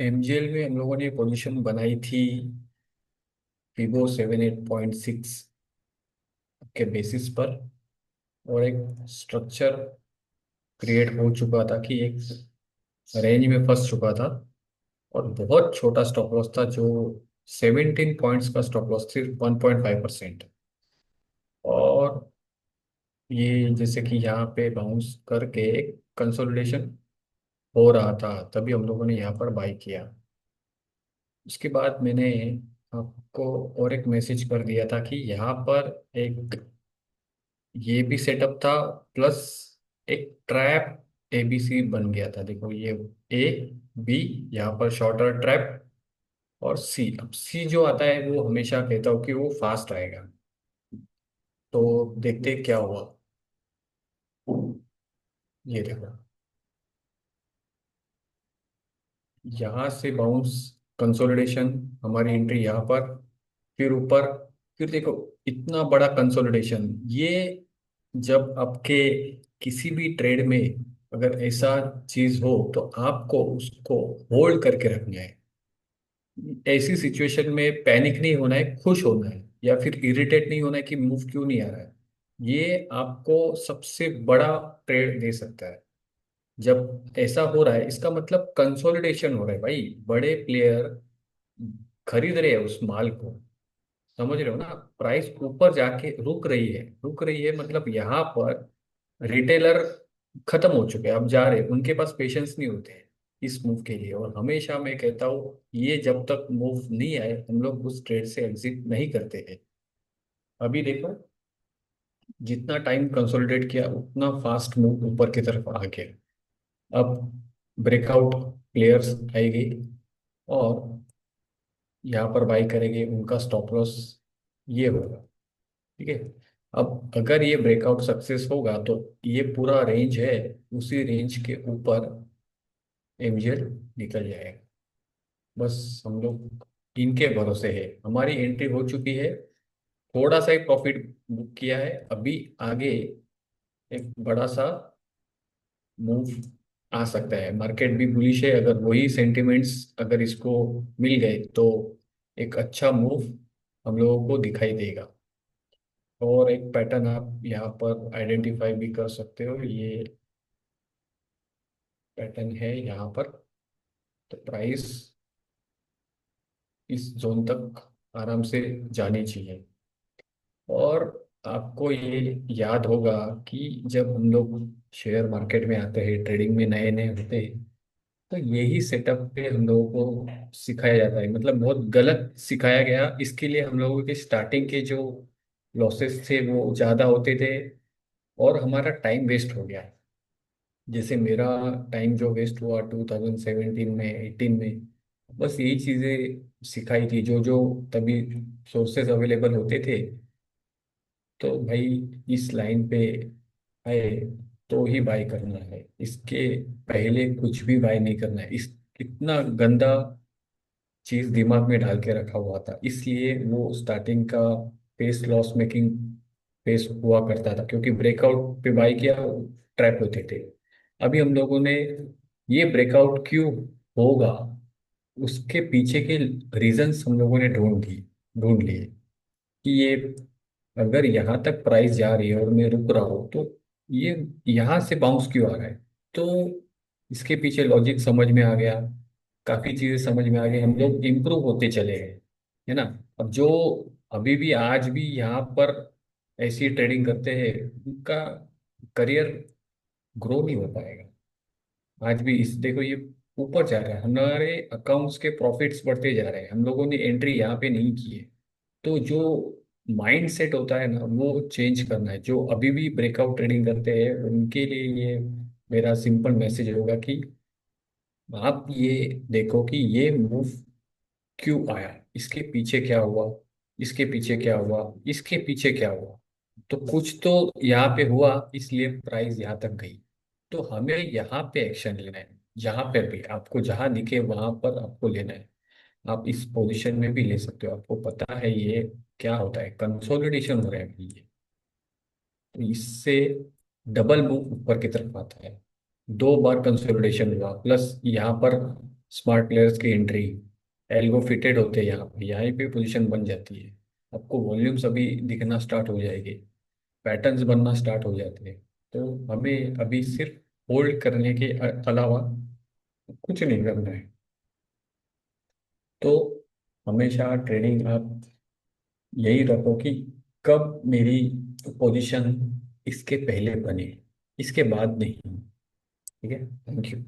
MGL में हम लोगों ने पोजीशन बनाई थी विवो 7 8.6 के बेसिस पर। और एक स्ट्रक्चर क्रिएट हो चुका था कि एक रेंज में फंस चुका था। और बहुत छोटा स्टॉप लॉस था जो 17 पॉइंट्स का स्टॉप लॉस, सिर्फ 1.5%। और ये जैसे कि यहाँ पे बाउंस करके कंसोलिडेशन हो रहा था, तभी हम लोगों ने यहाँ पर बाई किया। उसके बाद मैंने आपको और एक मैसेज कर दिया था कि यहाँ पर एक ये भी सेटअप था, प्लस एक ट्रैप एबीसी बन गया था। देखो ये ए बी, यहाँ पर शॉर्टर ट्रैप, और सी। अब सी जो आता है वो हमेशा कहता हूँ कि वो फास्ट आएगा। तो देखते हैं क्या हुआ। ये देखो, यहाँ से बाउंस, कंसोलिडेशन, हमारी एंट्री यहाँ पर, फिर ऊपर, फिर देखो इतना बड़ा कंसोलिडेशन। ये जब आपके किसी भी ट्रेड में अगर ऐसा चीज हो तो आपको उसको होल्ड करके रखना है। ऐसी सिचुएशन में पैनिक नहीं होना है, खुश होना है, या फिर इरिटेट नहीं होना है कि मूव क्यों नहीं आ रहा है। ये आपको सबसे बड़ा ट्रेड दे सकता है। जब ऐसा हो रहा है इसका मतलब कंसोलिडेशन हो रहा है भाई, बड़े प्लेयर खरीद रहे हैं उस माल को। समझ रहे हो ना? प्राइस ऊपर जाके रुक रही है, रुक रही है, मतलब यहाँ पर रिटेलर खत्म हो चुके हैं, अब जा रहे हैं, उनके पास पेशेंस नहीं होते हैं इस मूव के लिए। और हमेशा मैं कहता हूँ ये जब तक मूव नहीं आए हम लोग उस ट्रेड से एग्जिट नहीं करते हैं। अभी देखो, जितना टाइम कंसोलिडेट किया उतना फास्ट मूव ऊपर की तरफ आ गया। अब ब्रेकआउट प्लेयर्स आएगी और यहाँ पर बाई करेंगे, उनका स्टॉप लॉस ये होगा। ठीक है। अब अगर ये ब्रेकआउट सक्सेस होगा तो ये पूरा रेंज है, उसी रेंज के ऊपर एमजीएल निकल जाएगा। बस हम लोग इनके भरोसे है। हमारी एंट्री हो चुकी है, थोड़ा सा ही प्रॉफिट बुक किया है। अभी आगे एक बड़ा सा मूव आ सकता है, मार्केट भी बुलिश है। अगर वही सेंटिमेंट्स अगर इसको मिल गए तो एक अच्छा मूव हम लोगों को दिखाई देगा। और एक पैटर्न आप यहाँ पर आइडेंटिफाई भी कर सकते हो, ये पैटर्न है यहाँ पर। तो प्राइस इस जोन तक आराम से जानी चाहिए। और आपको ये याद होगा कि जब हम लोग शेयर मार्केट में आते हैं, ट्रेडिंग में नए नए होते हैं, तो यही सेटअप पे हम लोगों को सिखाया जाता है। मतलब बहुत गलत सिखाया गया, इसके लिए हम लोगों के स्टार्टिंग के जो लॉसेस थे वो ज़्यादा होते थे और हमारा टाइम वेस्ट हो गया। जैसे मेरा टाइम जो वेस्ट हुआ 2017 में, 18 में, बस यही चीज़ें सिखाई थी। जो जो तभी सोर्सेज अवेलेबल होते थे, तो भाई इस लाइन पे आए तो ही बाय करना है, इसके पहले कुछ भी बाय नहीं करना है। इस इतना गंदा चीज दिमाग में डाल के रखा हुआ था, इसलिए वो स्टार्टिंग का फेस लॉस मेकिंग फेस हुआ करता था, क्योंकि ब्रेकआउट पे बाय किया ट्रैप होते थे। अभी हम लोगों ने ये ब्रेकआउट क्यों होगा उसके पीछे के रीजंस हम लोगों ने ढूंढ लिए कि ये अगर यहाँ तक प्राइस जा रही है और मैं रुक रहा हूँ तो ये यहाँ से बाउंस क्यों आ रहा है। तो इसके पीछे लॉजिक समझ में आ गया, काफी चीजें समझ में आ गई, हम लोग इम्प्रूव होते चले गए, है ना। अब जो अभी भी आज भी यहाँ पर ऐसी ट्रेडिंग करते हैं उनका करियर ग्रो नहीं हो पाएगा। आज भी इस देखो ये ऊपर जा रहा है, हमारे अकाउंट्स के प्रॉफिट्स बढ़ते जा रहे हैं, हम लोगों ने एंट्री यहाँ पे नहीं की है। तो जो माइंड सेट होता है ना वो चेंज करना है। जो अभी भी ब्रेकआउट ट्रेडिंग करते हैं उनके लिए ये मेरा सिंपल मैसेज होगा कि आप ये देखो कि ये मूव क्यों आया, इसके पीछे क्या हुआ, इसके पीछे क्या हुआ, इसके पीछे क्या हुआ। तो कुछ तो यहाँ पे हुआ इसलिए प्राइस यहाँ तक गई। तो हमें यहाँ पे एक्शन लेना है, जहाँ पे भी आपको जहाँ दिखे वहां पर आपको लेना है। आप इस पोजीशन में भी ले सकते हो, आपको पता है ये क्या होता है, कंसोलिडेशन हो रहा है अभी ये। तो इससे डबल मूव ऊपर की तरफ आता है। 2 बार कंसोलिडेशन हुआ, प्लस यहाँ पर स्मार्ट प्लेयर्स की एंट्री, एल्गो फिटेड होते हैं यहाँ पे पोजीशन बन जाती है। आपको वॉल्यूम्स अभी दिखना स्टार्ट हो जाएगी, पैटर्न्स बनना स्टार्ट हो जाते हैं। तो हमें अभी सिर्फ होल्ड करने के अलावा कुछ नहीं करना है। तो हमेशा ट्रेडिंग आप यही रखो कि कब मेरी पोजीशन इसके पहले बने, इसके बाद नहीं। ठीक है, थैंक यू।